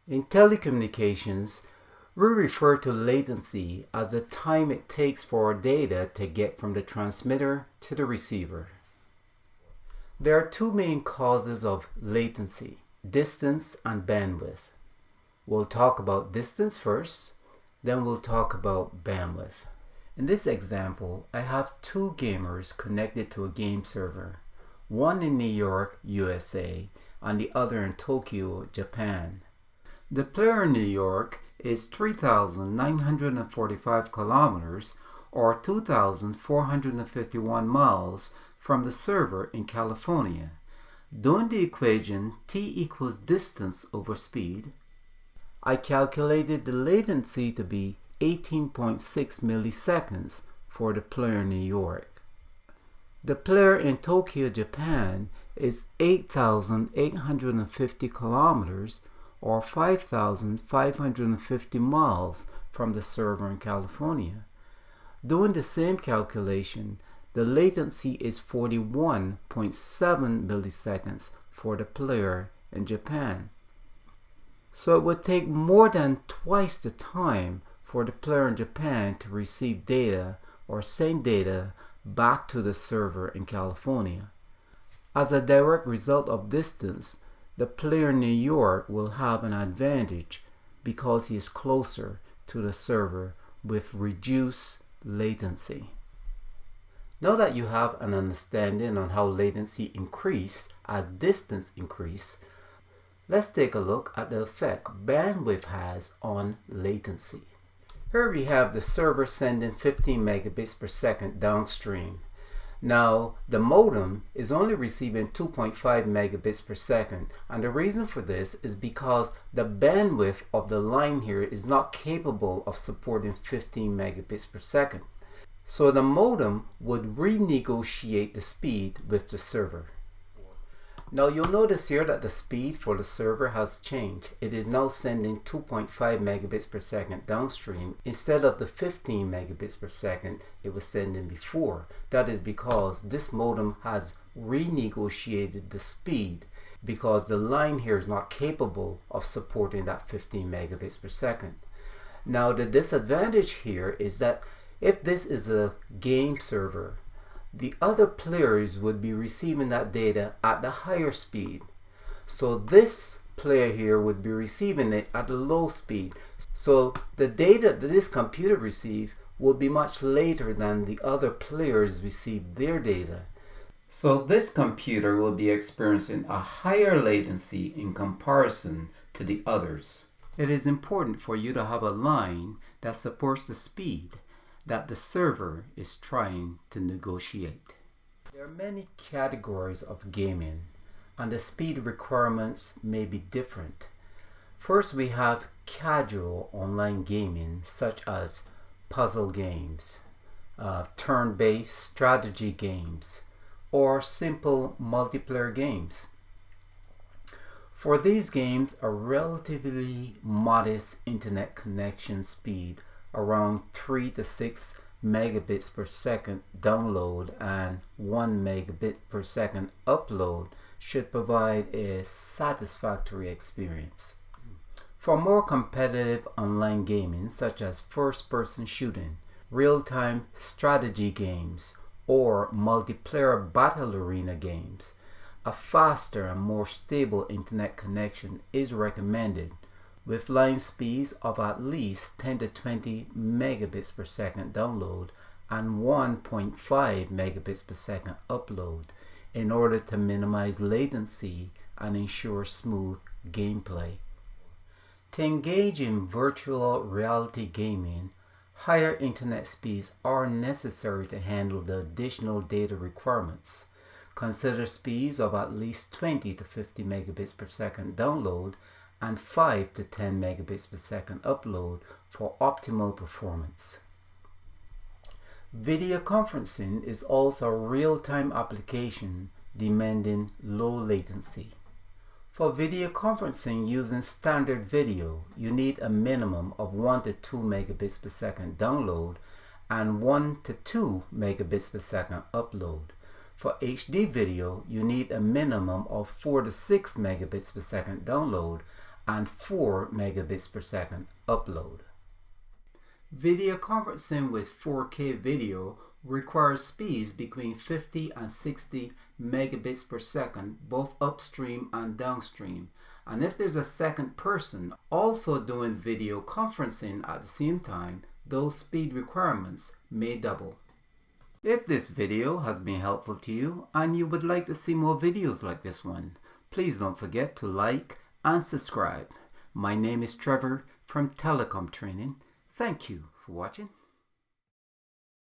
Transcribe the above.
In telecommunications, we refer to latency as the time it takes for data to get from the transmitter to the receiver. There are two main causes of latency: distance and bandwidth. We'll talk about distance first, then we'll talk about bandwidth. In this example, I have two gamers connected to a game server, one in New York, USA, and the other in Tokyo, Japan. The player in New York is 3,945 kilometers or 2,451 miles from the server in California. Doing the equation t equals distance over speed, I calculated the latency to be 18.6 milliseconds for the player in New York. The player in Tokyo, Japan is 8,850 kilometers or 5,550 miles from the server in California. Doing the same calculation, the latency is 41.7 milliseconds for the player in Japan. So it would take more than twice the time for the player in Japan to receive data or send data back to the server in California. As a direct result of distance, the player in New York will have an advantage because he is closer to the server with reduced latency. Now that you have an understanding on how latency increases as distance increases, let's take a look at the effect bandwidth has on latency. Here we have the server sending 15 megabits per second downstream. Now, the modem is only receiving 2.5 megabits per second, and the reason for this is because the bandwidth of the line here is not capable of supporting 15 megabits per second. So the modem would renegotiate the speed with the server. Now you'll notice here that the speed for the server has changed. It is now sending 2.5 megabits per second downstream instead of the 15 megabits per second it was sending before. That is because this modem has renegotiated the speed because the line here is not capable of supporting that 15 megabits per second. Now the disadvantage here is that if this is a game server, the other players would be receiving that data at the higher speed. So this player here would be receiving it at a low speed. So the data that this computer receives will be much later than the other players receive their data. So this computer will be experiencing a higher latency in comparison to the others. It is important for you to have a line that supports the speed that the server is trying to negotiate. There are many categories of gaming, and the speed requirements may be different. First, we have casual online gaming such as puzzle games, turn-based strategy games, or simple multiplayer games. For these games, a relatively modest internet connection speed around 3 to 6 megabits per second download and 1 megabit per second upload should provide a satisfactory experience. For more competitive online gaming such as first-person shooting, real-time strategy games, or multiplayer battle arena games, a faster and more stable internet connection is recommended with line speeds of at least 10 to 20 megabits per second download and 1.5 megabits per second upload in order to minimize latency and ensure smooth gameplay. To engage in virtual reality gaming, higher internet speeds are necessary to handle the additional data requirements. Consider speeds of at least 20 to 50 megabits per second download and 5 to 10 megabits per second upload for optimal performance. Video conferencing is also a real-time application demanding low latency. For video conferencing using standard video, you need a minimum of 1 to 2 megabits per second download and 1 to 2 megabits per second upload. For HD video, you need a minimum of 4 to 6 megabits per second download and 4 megabits per second upload. Video conferencing with 4K video requires speeds between 50 and 60 megabits per second, both upstream and downstream. And if there's a second person also doing video conferencing at the same time, those speed requirements may double. If this video has been helpful to you and you would like to see more videos like this one, please don't forget to like and subscribe. My name is Trevor from Telecom Training. Thank you for watching.